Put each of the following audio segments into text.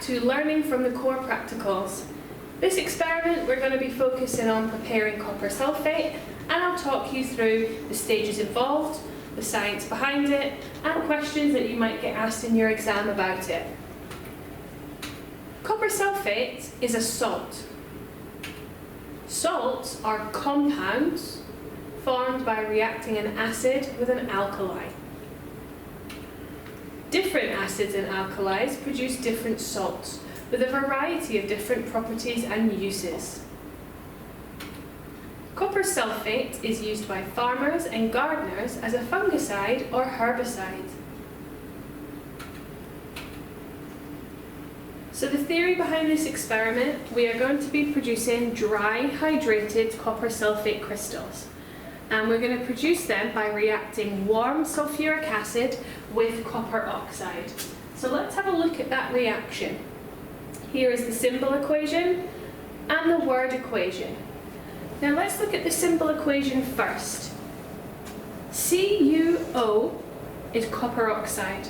back to learning from the core practicals. This experiment we're going to be focusing on preparing copper sulfate, and I'll talk you through the stages involved, the science behind it, and questions that you might get asked in your exam about it. Copper sulfate is a salt. Salts are compounds formed by reacting an acid with an alkali. Different acids and alkalis produce different salts with a variety of different properties and uses. Copper sulfate is used by farmers and gardeners as a fungicide or herbicide. So the theory behind this experiment, we are going to be producing dry hydrated copper sulfate crystals. And we're going to produce them by reacting warm sulfuric acid with copper oxide. So let's have a look at that reaction. Here is the symbol equation and the word equation. Now let's look at the symbol equation first. CuO is copper oxide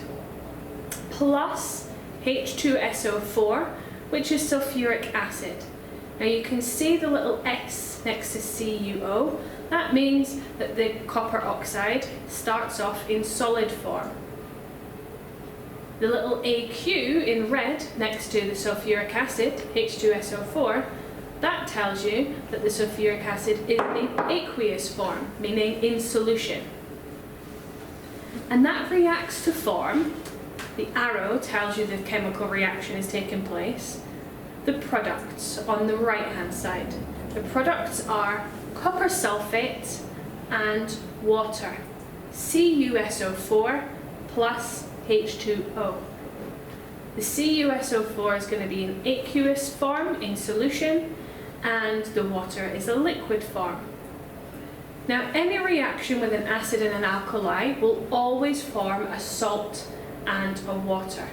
plus H2SO4, which is sulfuric acid. Now you can see the little S next to CuO. That means that the copper oxide starts off in solid form. The little AQ in red next to the sulfuric acid, H2SO4, that tells you that the sulfuric acid is in aqueous form, meaning in solution. And that reacts to form, the arrow tells you the chemical reaction is taking place, the products on the right hand side. The products are copper sulfate and water, CuSO4 plus H2O. The CuSO4 is going to be in aqueous form, in solution, and the water is a liquid form. Now, any reaction with an acid and an alkali will always form a salt and a water.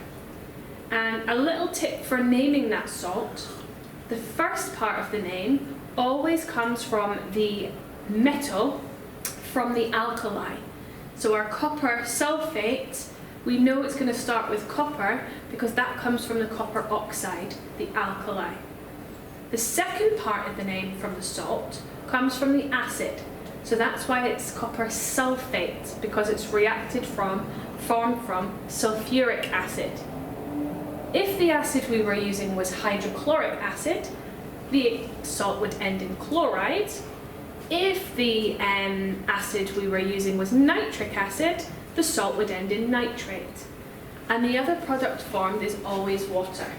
And a little tip for naming that salt, the first part of the name always comes from the metal from the alkali. So our copper sulfate, we know it's going to start with copper because that comes from the copper oxide, the alkali. The second part of the name from the salt comes from the acid. So that's why it's copper sulfate, because it's formed from sulfuric acid. If the acid we were using was hydrochloric acid, the salt would end in chloride. If the acid we were using was nitric acid, the salt would end in nitrate. And the other product formed is always water.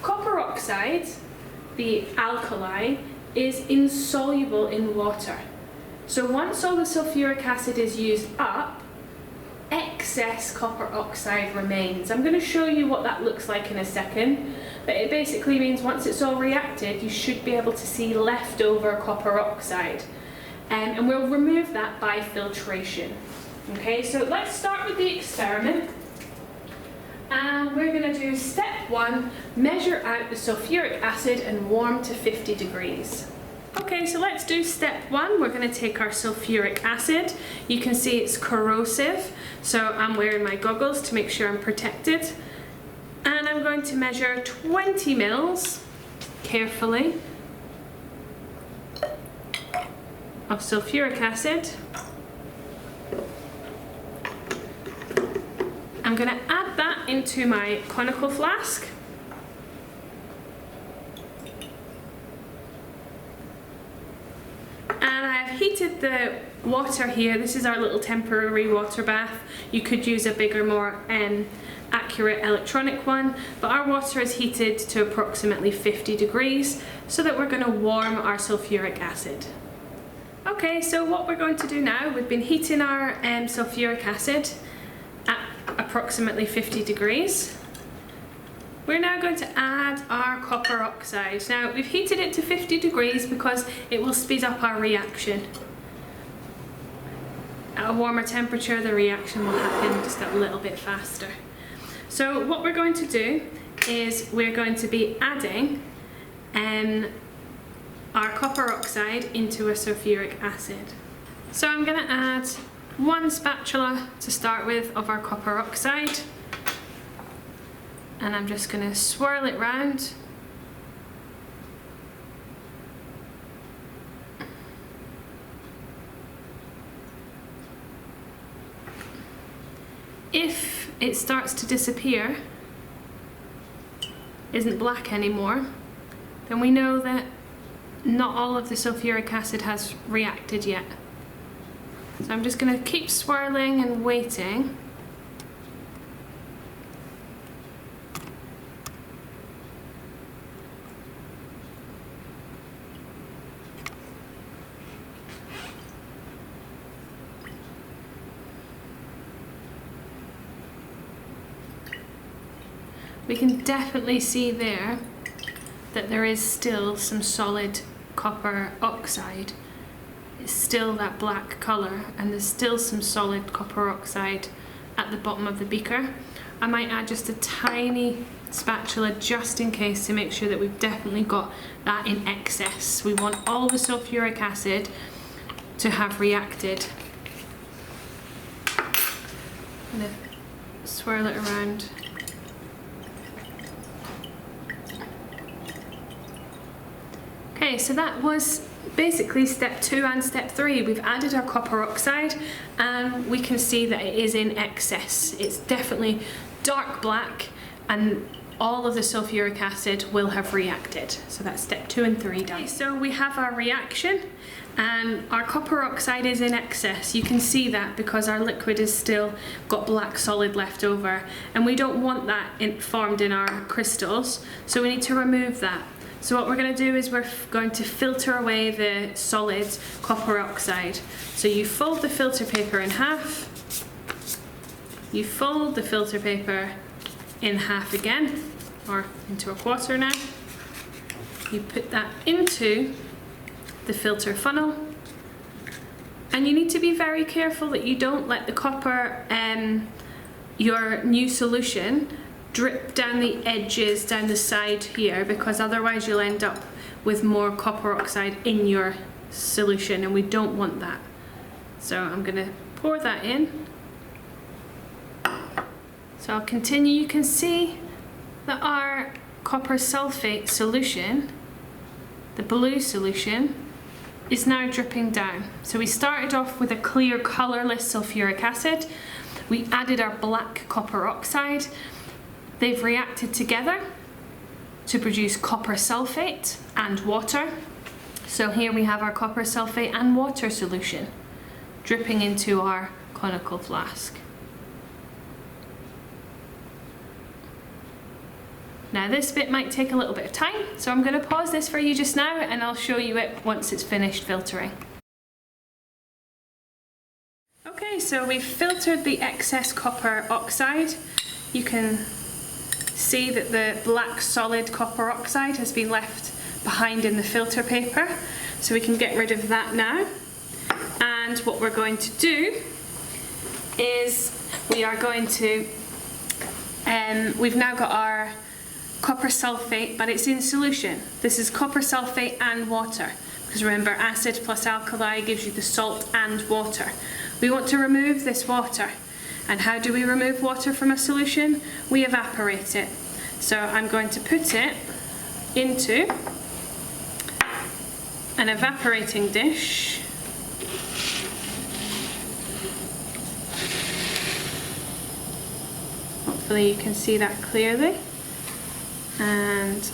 Copper oxide, the alkali, is insoluble in water. So once all the sulfuric acid is used up, excess copper oxide remains. I'm going to show you what that looks like in a second, but it basically means once it's all reacted, you should be able to see leftover copper oxide. And we'll remove that by filtration. Okay, so let's start with the experiment. And we're going to do step 1, measure out the sulfuric acid and warm to 50 degrees. Okay, so let's do step 1. We're going to take our sulfuric acid. You can see it's corrosive, so I'm wearing my goggles to make sure I'm protected. And I'm going to measure 20 mils, carefully, of sulfuric acid. I'm going to add that into my conical flask. And I have heated the water here. This is our little temporary water bath. You could use a bigger, more accurate electronic one, but our water is heated to approximately 50 degrees so that we're going to warm our sulfuric acid. Okay, so what we're going to do now, we've been heating our sulfuric acid at approximately 50 degrees. We're now going to add our copper oxide. Now, we've heated it to 50 degrees because it will speed up our reaction. At a warmer temperature, the reaction will happen just a little bit faster. So what we're going to do is we're going to be adding our copper oxide into a sulfuric acid. So I'm going to add 1 spatula to start with of our copper oxide. and I'm just going to swirl it round. If it starts to disappear, isn't black anymore, then we know that not all of the sulfuric acid has reacted yet. So I'm just going to keep swirling and waiting. We can definitely see there that there is still some solid copper oxide. It's still that black colour, and there's still some solid copper oxide at the bottom of the beaker. I might add just a tiny spatula just in case to make sure that we've definitely got that in excess. We want all the sulfuric acid to have reacted. I'm going to swirl it around. Okay, so that was basically step 2 and step 3. We've added our copper oxide and we can see that it is in excess. It's definitely dark black and all of the sulfuric acid will have reacted. So that's step 2 and 3 done. So we have our reaction and our copper oxide is in excess. You can see that because our liquid is still got black solid left over, and we don't want that formed in our crystals, so we need to remove that. So what we're going to do is we're going to filter away the solid copper oxide. So you fold the filter paper in half, you fold the filter paper in half again, or into a quarter now. You put that into the filter funnel, and you need to be very careful that you don't let the copper, your new solution, drip down the edges, down the side here, because otherwise you'll end up with more copper oxide in your solution, and we don't want that. So I'm going to pour that in. So I'll continue. You can see that our copper sulfate solution, the blue solution, is now dripping down. So we started off with a clear colourless sulfuric acid. We added our black copper oxide. They've reacted together to produce copper sulfate and water. So here we have our copper sulfate and water solution dripping into our conical flask. Now this bit might take a little bit of time, so I'm going to pause this for you just now and I'll show you it once it's finished filtering. Okay, so we've filtered the excess copper oxide. You can see that the black solid copper oxide has been left behind in the filter paper, so we can get rid of that now. And what we're going to do is we are going to, we've now got our copper sulfate, but it's in solution. This is copper sulfate and water, because remember, acid plus alkali gives you the salt and water. We want to remove this water. And how do we remove water from a solution? We evaporate it. So I'm going to put it into an evaporating dish. Hopefully you can see that clearly. And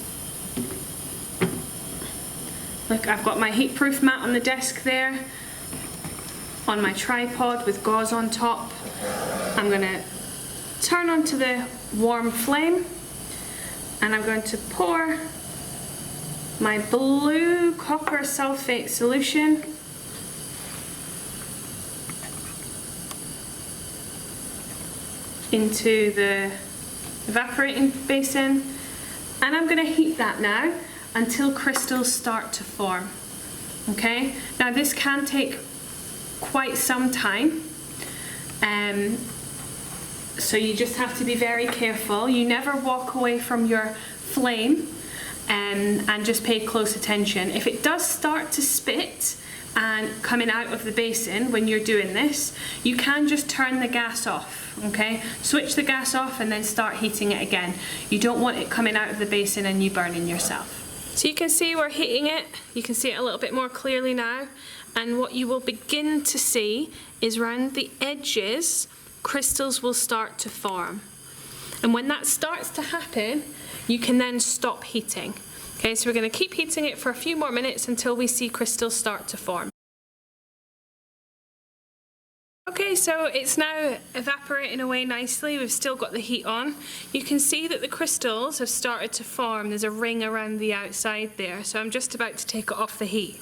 look, I've got my heatproof mat on the desk there, on my tripod with gauze on top. I'm going to turn onto the warm flame and I'm going to pour my blue copper sulfate solution into the evaporating basin, and I'm going to heat that now until crystals start to form. Okay, now this can take quite some time. So you just have to be very careful. You never walk away from your flame and just pay close attention. If it does start to spit, and coming out of the basin when you're doing this, you can just turn the gas off, okay? Switch the gas off and then start heating it again. You don't want it coming out of the basin and you burning yourself. So you can see we're heating it. You can see it a little bit more clearly now. And what you will begin to see is around the edges, crystals will start to form. And when that starts to happen, you can then stop heating. Okay, so we're going to keep heating it for a few more minutes until we see crystals start to form. Okay, so it's now evaporating away nicely. We've still got the heat on. You can see that the crystals have started to form. There's a ring around the outside there, so I'm just about to take it off the heat.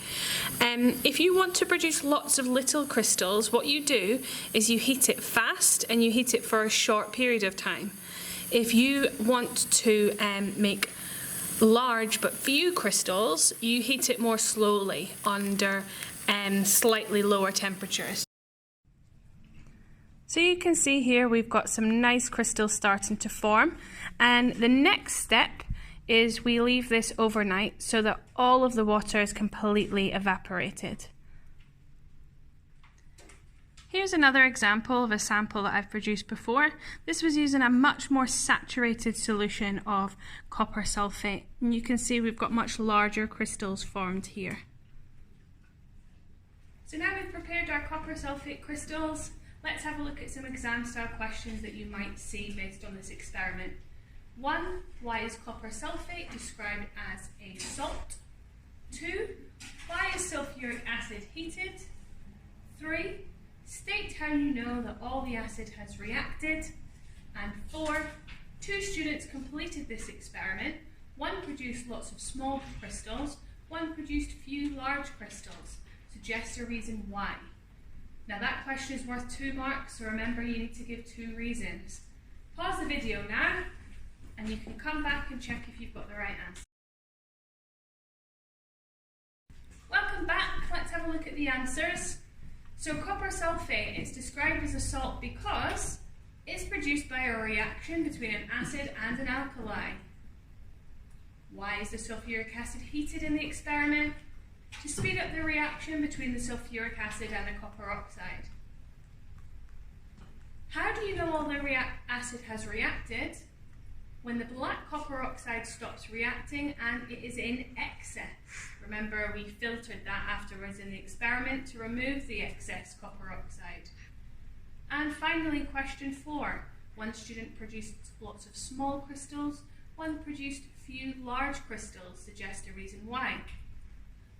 If you want to produce lots of little crystals, what you do is you heat it fast and you heat it for a short period of time. If you want to make large but few crystals, you heat it more slowly under slightly lower temperatures. So you can see here we've got some nice crystals starting to form, and the next step is we leave this overnight so that all of the water is completely evaporated. Here's another example of a sample that I've produced before. This was using a much more saturated solution of copper sulfate, and you can see we've got much larger crystals formed here. So now we've prepared our copper sulfate crystals. Let's have a look at some exam style questions that you might see based on this experiment. 1. Why is copper sulfate described as a salt? 2. Why is sulfuric acid heated? 3. State how you know that all the acid has reacted. And 4. 2 students completed this experiment. 1 produced lots of small crystals, 1 produced few large crystals. Suggest a reason why. Now that question is worth 2 marks, so remember you need to give 2 reasons. Pause the video now, and you can come back and check if you've got the right answer. Welcome back, let's have a look at the answers. So copper sulfate is described as a salt because it's produced by a reaction between an acid and an alkali. Why is the sulfuric acid heated in the experiment? To speed up the reaction between the sulfuric acid and the copper oxide. How do you know all the acid has reacted? When the black copper oxide stops reacting and it is in excess. Remember, we filtered that afterwards in the experiment to remove the excess copper oxide. And finally, question 4. 1 student produced lots of small crystals, 1 produced few large crystals. Suggest a reason why.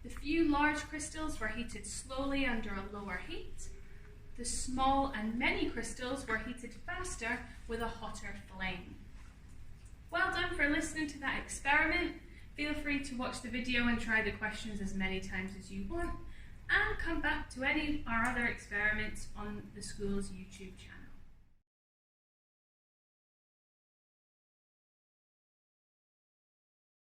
The few large crystals were heated slowly under a lower heat. The small and many crystals were heated faster with a hotter flame. Well done for listening to that experiment. Feel free to watch the video and try the questions as many times as you want, and come back to any of our other experiments on the school's YouTube channel.